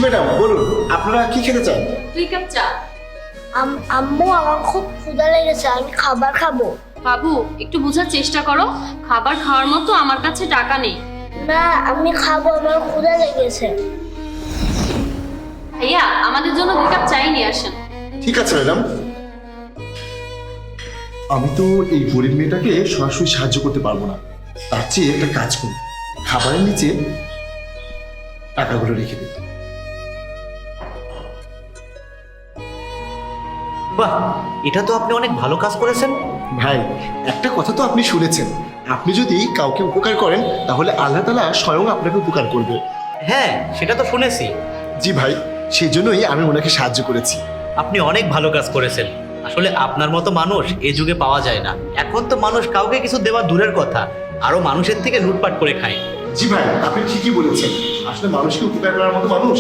Madam বলুন, আপনারা কি খেতে চান? 2 কাপ চা। আম্মু আমার খুব ক্ষুধা লেগেছে, আমি খাবার খাবো। বাবু একটু বোঝার চেষ্টা করো, খাবার খাওয়ার মতো আমার কাছে টাকা নেই। না আমি খাবো, আমার ক্ষুধা লেগেছে। ভাইয়া আমাদের জন্য 2 কাপ চাই নিয়ে আসেন। ঠিক আছে ম্যাডাম। আমি তো এই গরিব মেয়েটাকে সরাসরি সাহায্য করতে পারবো না, তার চেয়ে একটা কাজ করি, খাবারের নিচে টাকাগুলো রেখে দিই। বাহ, এটা তো আপনি অনেক ভালো কাজ করেছেন। ভাই, একটা কথা তো আপনি শুনেছেন, আপনি যদি কাউকে উপকার করেন তাহলে আল্লাহ তাআলা স্বয়ং আপনাকে উপকার করবে। হ্যাঁ, সেটা তো শুনেছি। জি ভাই, সেই জন্যই আমি ওনাকে সাহায্য করেছি। আপনি অনেক ভালো কাজ করেছেন। আসলে আপনার মতো মানুষ এই যুগে পাওয়া যায় না। এখন তো মানুষ কাউকে কিছু দেওয়া দূরের কথা, আরো মানুষের থেকে লুটপাট করে খায়। জি ভাই, আপনি ঠিকই বলেছেন, আসলে মানুষকে উপকার করার মতো মানুষ